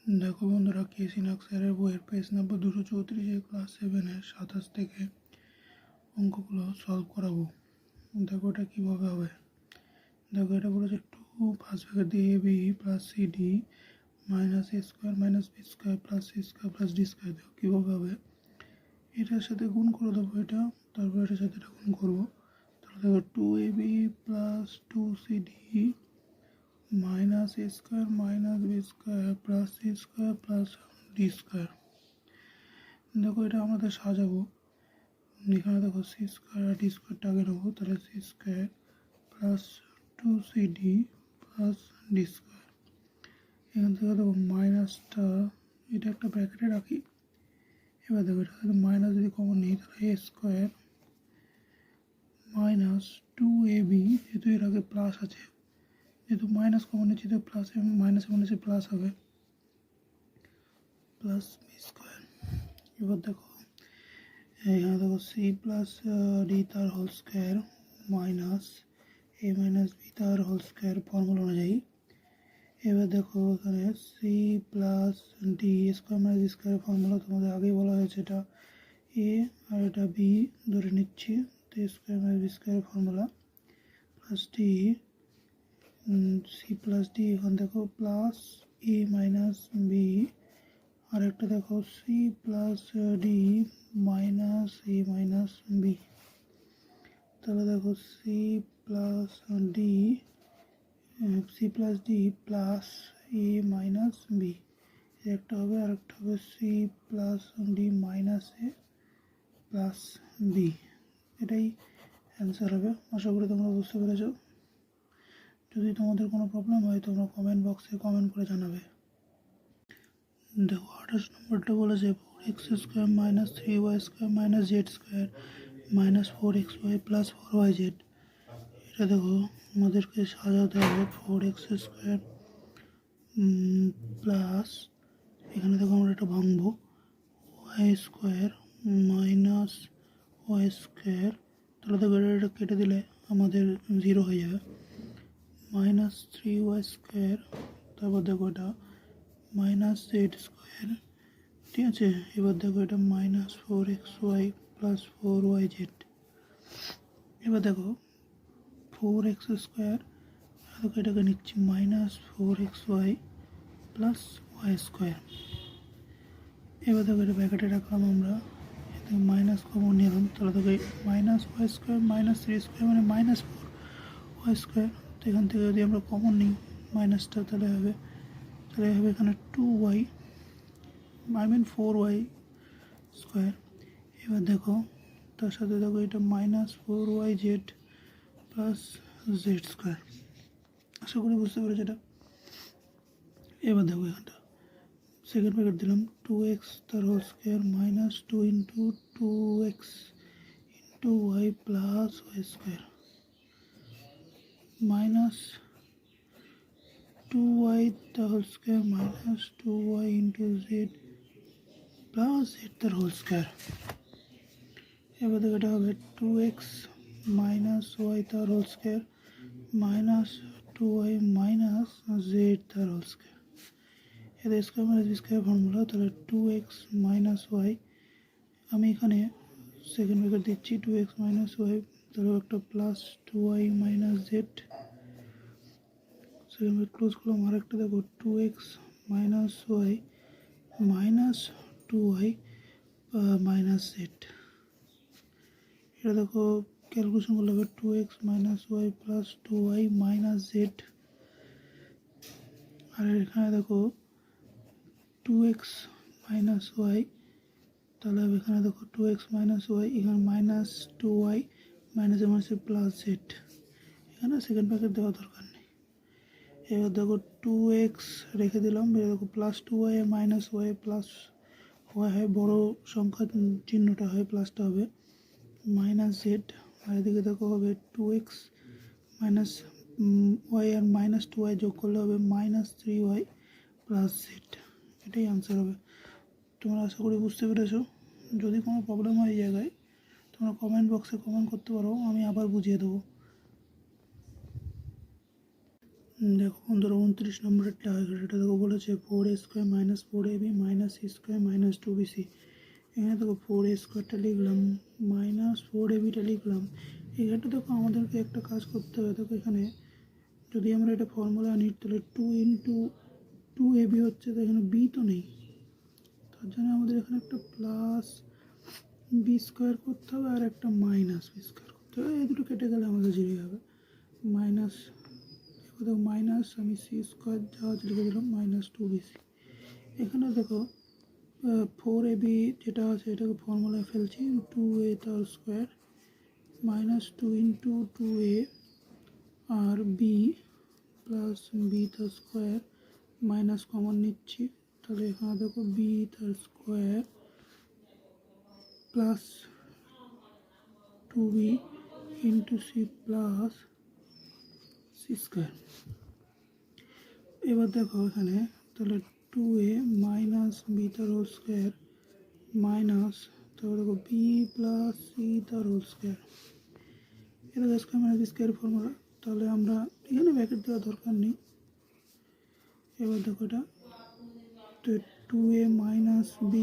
দেখো বন্ধুরা, কেসিনাক স্যারের বইয়ের পেজ নাম্বার 234 ক্লাস 7-এর 27 থেকে অঙ্কগুলো সলভ করাবো। দেখো এটা কীভাবে হবে। দেখো এটা বলেছে 2 ফার্স্ট ব্র্যাকেট দিয়ে a b plus c d minus a square minus B square plus c square plus D square. দেখো কীভাবে হবে, এটার সাথে গুণ করে দেবো এটা, তারপর এটার সাথে এটা গুণ করবো। তাহলে দেখো 2ab plus 2cd minus a square minus B square plus c square plus D square. দেখো এটা আমাদের সাজাবো। এখানে দেখো সি স্কোয়ার আর ডি স্কোয়ারটা আগে নেবো, তাহলে C square plus 2cd plus D square. এখান থেকে দেখো মাইনাসটা এটা একটা ব্র্যাকেটে রাখি। এবার দেখো এটা থেকে মাইনাস যদি কমন নিই তাহলে এ স্কোয়ার মাইনাস 2ab, যেহেতু এর আগে প্লাস আছে, যেহেতু মাইনাস কমন নিচ্ছি তো প্লাস মাইনাস মাইনাসে প্লাস হবে, প্লাস বি স্কোয়ার। এবার দেখো এখানে দেখো সি প্লাস ডি তার হোল স্কোয়ার মাইনাস এ মাইনাস বি তার হোল স্কোয়ার ফর্মুলা অনুযায়ী। এবার দেখো এখানে C plus D square minus B square formula তোমাদের আগেই বলা হয়েছে, এটা এ আর এটা বি ধরে নিচ্ছি, তো square minus B square formula plus d c plus d. এখন দেখো প্লাস এ মাইনাস বি, আর একটা দেখো সি প্লাস ডি মাইনাস এ মাইনাস বি। তাহলে দেখো C plus d plus a minus b একটা হবে, আর একটা হবে c plus d minus a plus b. এটাই অ্যান্সার হবে। আশা করি তোমরা বুঝতে পেরেছো। যদি তোমাদের কোনো প্রবলেম হয় তোমরা কমেন্ট বক্সে কমেন্ট করে জানাবে। দেখো 28 নম্বরটা বলেছে 4x square minus 3y square minus Z square minus 4xy plus 4yz। এটা দেখো আমাদেরকে সাজাতে হবে 4x স্কোয়ার প্লাস, এখানে দেখো আমরা এটা ভাঙবো, y square minus y square. তাহলে দেখো এটা কেটে দিলে আমাদের 0 হয়ে যাবে, মাইনাস 3y স্কোয়ার। তারপর দেখো এটা মাইনাস জেড স্কোয়ার, ঠিক আছে। এবার দেখো এটা মাইনাস 4xy প্লাস 4yz। এবার দেখো 4x স্কোয়ার, দেখো এটাকে নিচ্ছি minus 4xy plus y square. এবার দেখো এটা ব্র্যাকেটে রাখলাম আমরা, এতে মাইনাস কমন নিলাম, তাহলে দেখো minus y square minus 3 square মানে মাইনাস 4y স্কোয়ার। তো এখান থেকে যদি আমরা কমন নিই মাইনাসটা, তাহলে হবে এখানে 2y 4y স্কোয়ার। এবার দেখো তার সাথে দেখো এটা minus 4yz plus z square. আশা করি বুঝতে পেরেছি এটা। এবার দেখো এখানটা সেকেন্ড ব্র্যাকেট দিলাম 2x তার whole square minus 2 into 2x into y plus y square minus 2y the whole square minus 2y into z plus z the whole square। এবার দেখো এটা হবে 2x minus y তার whole square minus 2y minus z তার whole square. এটা square minus B square formula, তাহলে 2x minus y, আমি এখানে সেকেন্ড ব্র্যাকেট দিচ্ছি 2x মাইনাস y, তাহলে একটা plus 2y minus z, second bracket close করলাম। আর একটা দেখো 2x minus y minus 2y minus z। এটা দেখো ক্যালকুলেশন করলে হবে 2x minus y plus 2y minus z। আর এখানে দেখো 2x মাইনাস y, তাহলে এখানে দেখো 2x মাইনাস y, এখানে মাইনাস 2y মাইনাসে মাইনাসে প্লাস z। এখানে সেকেন্ড ব্র্যাকেট দেওয়া দরকার নেই। এবার দেখো 2x রেখে দিলাম, দেখো plus 2y minus y plus y হয়, বড় সংখ্যা চিহ্নটা হয় প্লাসটা হবে মাইনাস জেড। আর এদিকে দেখো হবে 2x মাইনাস ওয়াই আর মাইনাস 2y যোগ করলে হবে মাইনাস 3y প্লাস জেড। এটাই আনসার হবে। তোমরা আশা করি বুঝতে পেরেছো। যদি কোনো প্রবলেম হয় এই জায়গায় তোমরা কমেন্ট বক্সে কমেন্ট করতে পারো, আমি আবার বুঝিয়ে দেবো। দেখো বন্ধুরা 29 নম্বরেরটা এটা দেখো বলেছে 4a² - 4ab - c² - 2bc। এখানে দেখো 4a স্কোয়ারটা লিখলাম -4ab লিখলাম। এখানটা দেখো আমাদেরকে একটা কাজ করতে হবে। দেখো এখানে যদি আমরা এটা ফর্মুলা আনি তাহলে 2 × 2ab হচ্ছে, তো এখানে b তো নেই, তার জন্য আমাদের এখানে একটা প্লাস b² করতে হবে আর একটা মাইনাস b² করতে হবে। এই দুটো কেটে গেলে আমাদের 0 হবে। মাইনাস, এবার দেখো মাইনাস আমি c² যা লিখে দিলাম -2bc। এখানে দেখো 4ab যেটা আছে এটাকে ফর্মুলায় ফেলছি, 2a² -2 × 2a আর b plus b² minus common নিচ্ছি, তাহলে এখানে দেখো b² plus 2b × c plus c²। এবার দেখো এখানে তাহলে 2a - b² মাইনাস, তারপর দেখো b প্লাস c² এটা স্কোয়ার ফর্মুলা, তাহলে আমরা এখানে ব্র্যাকেট দেওয়ার দরকার নেই। এবার দেখো এটা তো 2a - b,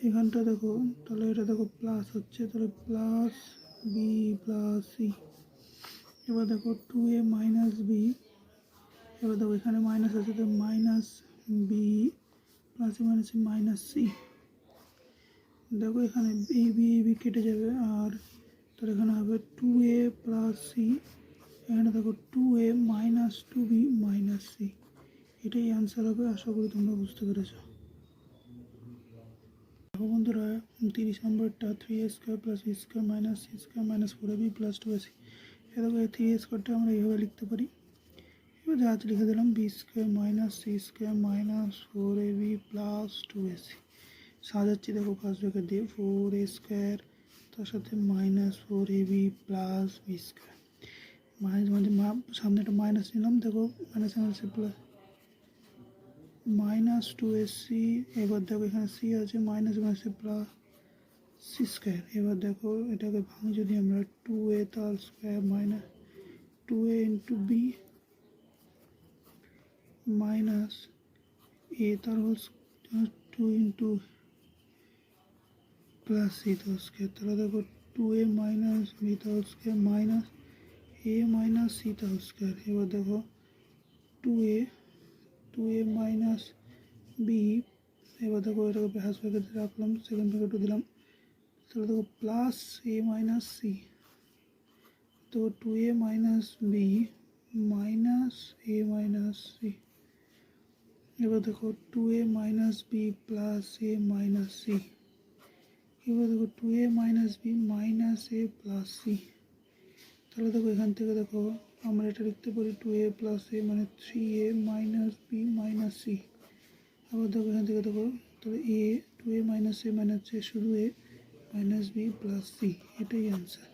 এখানটা দেখো তাহলে এটা দেখো প্লাস হচ্ছে, তাহলে প্লাস b প্লাস c। এবার দেখো 2a - b, এবার দেখো এখানে মাইনাস আছে তো minus b plus minus minus c। দেখো এখানে বি কেটে যাবে আর তাহলে এখানে হবে 2a প্লাস c। এখানে দেখো 2a - 2b - c। এটাই অ্যান্সার হবে। আশা করি তোমরা বুঝতে পেরেছো। দেখো বন্ধুরা 30 নম্বরটা 3a² + b² - c² - 4ab + 2ac। দেখো এই 3a² আমরা এইভাবে লিখতে পারি। এবার যা আছে লিখে দিলাম b² - c² - 4ab + 2ac। সাজাচ্ছি দেখো ফার্স্ট ব্র্যাকেট দিয়ে 4a² তার সাথে -4ab + b²। মাঝে সামনে একটা মাইনাস নিলাম, দেখো মাইনাস প্লাস -2ac। এবার দেখো এখানে c আছে -প্লাস c²। এবার দেখো এটাকে ভাঙি যদি আমরা 2a² - 2a × b minus a² 2 × plus c²। তাহলে দেখো 2a - b² minus a - c²। এবার দেখো 2a - b, এবার দেখো এটাকে ফার্স্ট ব্র্যাকেটে রাখলাম, সেকেন্ড ব্র্যাকেটও দিলাম, তাহলে দেখো প্লাস a - c। তো 2a - b minus a - c। এবার দেখো 2a - b plus a - c। এবার দেখো 2a - b minus a plus c। তাহলে দেখো এখান থেকে দেখো আমরা এটা লিখতে পারি 2a প্লাস a মানে 3a - b - c। আবার দেখো এখান থেকে দেখো তাহলে 2a - a মানে হচ্ছে শুধু a minus b plus c। এটাই অ্যান্সার।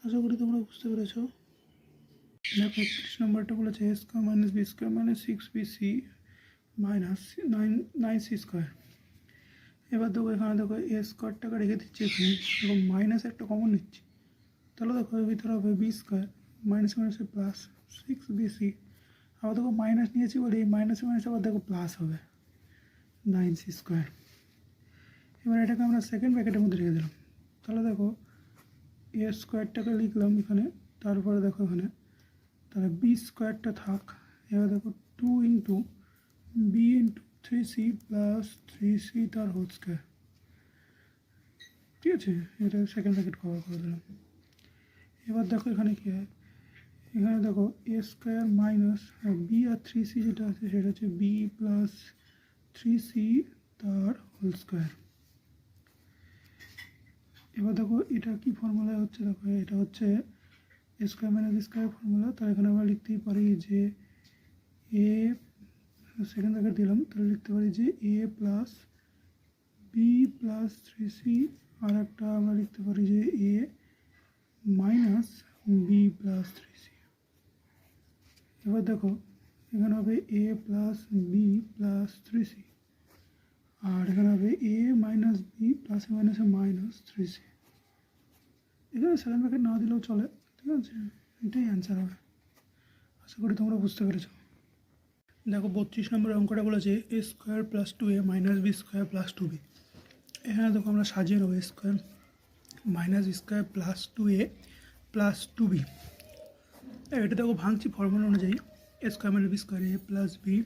আশা করি তোমরা বুঝতে পেরেছো। দেখো 31 নম্বরটা বলেছে a² - b² - 6bc - 9c²। এবার দেখো এখানে দেখো a² রেখে দিচ্ছি, এখানে দেখো মাইনাস একটা কমন নিচ্ছি, তাহলে দেখো এর ভিতরে হবে b² মাইনাস মাইনাসে প্লাস 6bc। আবার দেখো মাইনাস নিয়েছি বলে এই মাইনাসে মাইনাসে আবার দেখো প্লাস হবে 9c²। এবার এটাকে আমরা সেকেন্ড ব্র্যাকেটের মধ্যে রেখে দিলাম, তাহলে দেখো a² লিখলাম এখানে, তারপরে দেখো এখানে তাহলে b² থাক। এবার দেখো 2 × b × 3c প্লাস 3c তার হোল স্কোয়ার। ঠিক আছে, এটা সেকেন্ড ব্র্যাকেট কভার করে দিলাম। এবার দেখো এখানে কী হয়, এখানে দেখো a² মাইনাস b আর 3c যেটা আছে সেটা হচ্ছে b প্লাস 3c তার হোল স্কোয়ার। এবার দেখো এটা কি ফর্মুলা হচ্ছে, দেখো এটা হচ্ছে a² - b² ফর্মুলা। তার এখানে আমরা লিখতেই পারি যে a সেকেন্ড ব্র্যাকেট দিলাম, তাহলে লিখতে পারি যে a plus b plus 3c আর একটা আমরা লিখতে পারি যে a minus b plus 3c। এবার দেখো এখানে হবে a plus b plus 3c আর এখানে হবে a মাইনাস b প্লাস মাইনাসে মাইনাস 3c। এখানে সেকেন্ড ব্র্যাকেট না দিলেও চলে, ঠিক আছে, এটাই অ্যান্সার হবে। আশা করি তোমরা বুঝতে পেরেছো। দেখো 32 নম্বর অঙ্কটা বলেছে a square plus 2a minus B square plus 2b। এখানে দেখো আমরা সাজিয়ে নেবো a square minus square plus 2a plus 2b। এটা দেখো ভাঙছি ফর্মুলা অনুযায়ী a square minus B square a plus b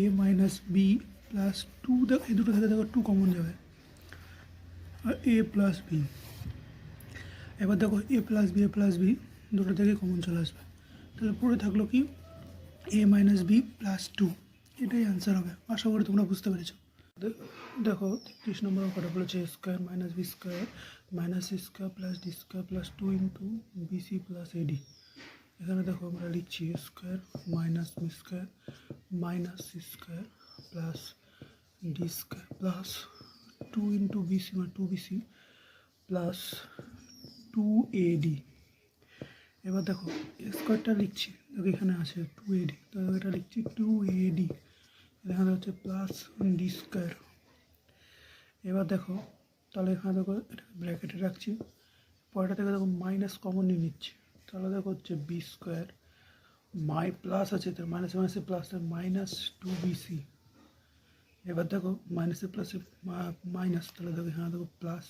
a minus b plus 2, দেখো এই দুটো থেকে দেখো 2 কমন যাবে আর এ প্লাস বি। এবার দেখো এ প্লাস বি দুটো থেকে কমন চলে আসবে, তাহলে পড়ে থাকলো কি এ মাইনাস বি প্লাস 2। এটাই অ্যান্সার হবে। আশা করি তোমরা বুঝতে পেরেছো। দেখো 33 নম্বর অঙ্কটা বলেছে square minus B square minus c square plus D square plus 2 into b c plus a d. এখানে দেখো আমরা লিখছি square minus B square minus c square plus D square plus 2 into b c মানে 2bc প্লাস 2ad। এবার দেখো স্কোয়ারটা লিখছি, দেখো এখানে আছে 2ad, তো এটা লিখছি 2ad। এখানে হচ্ছে প্লাস ডি স্কোয়ার। এবার দেখো তাহলে এখানে দেখো এটা ব্র্যাকেটে রাখছি, পরেরটা থেকে দেখো মাইনাস কমন নিয়ে নিচ্ছি, তাহলে দেখো হচ্ছে বি স্কোয়ার প্লাস আছে তার মাইনাস মাইনাসে প্লাস মাইনাস 2bc। এবার দেখো মাইনাসে প্লাসে মাইনাস, তাহলে দেখো এখানে দেখো প্লাস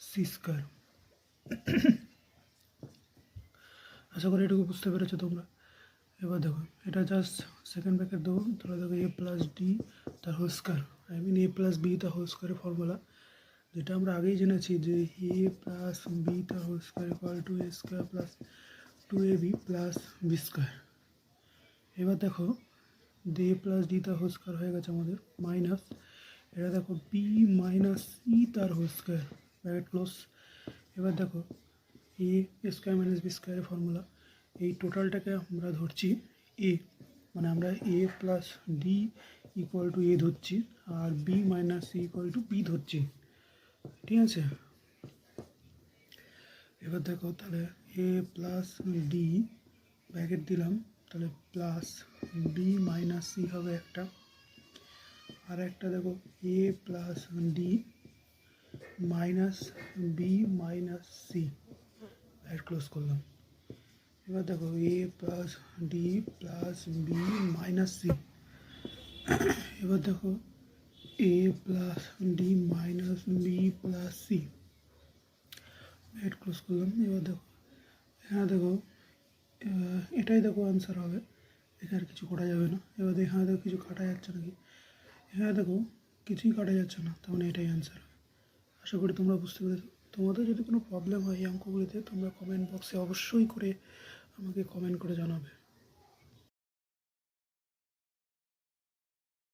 সি স্কোয়ার। আশা করি এটুকু বুঝতে পেরেছো তোমরা। এবার দেখো এটা জাস্ট সেকেন্ড ব্র্যাকেট দেবো, তাহলে দেখো এ প্লাস ডি তার whole square, I mean a plus b তার হোল স্কোয়ারের ফর্মুলা, যেটা আমরা আগেই জেনেছি যে এ প্লাস বি তার whole square equal to a square plus 2ab plus B square. এবার দেখো এ প্লাস ডি তার হোল স্কোয়ার হয়ে গেছে আমাদের মাইনাস, এটা দেখো বি মাইনাস সি তার হোল স্কোয়ার ব্র্যাকেট ক্লোজ। এবার দেখো এ স্কোয়ার মাইনাস বি স্কোয়ারের ফর্মুলা, এই টোটালটাকে আমরা ধরছি এ, মানে আমরা a plus d equal to a ধরছি আর b minus c equal to b ধরছি, ঠিক আছে। এবার দেখো তাহলে এ প্লাস ডি ব্র্যাকেট দিলাম, তাহলে প্লাস বি মাইনাস সি হবে একটা, আর একটা দেখো a plus d minus b minus c bracket close করলাম। এবার দেখো a plus d plus b minus c. এবার দেখো a plus d minus b plus c bracket close করলাম। এবার দেখো এখানে দেখো এটাই দেখো আনসার হবে, এখানে কিছু করা যাবে না। এবার এখানে দেখো কিছু কাটা যাচ্ছে নাকি, এখানে দেখো কিছুই কাটা যাচ্ছে না, তার মানে এটাই আনসার হবে। আশা করি তোমরা বুঝতে পেরেছো। তোমাদের যদি কোনো প্রবলেম হয় এই অঙ্কগুলিতে তোমরা কমেন্ট বক্সে অবশ্যই করে আমাকে কমেন্ট করে জানাবে।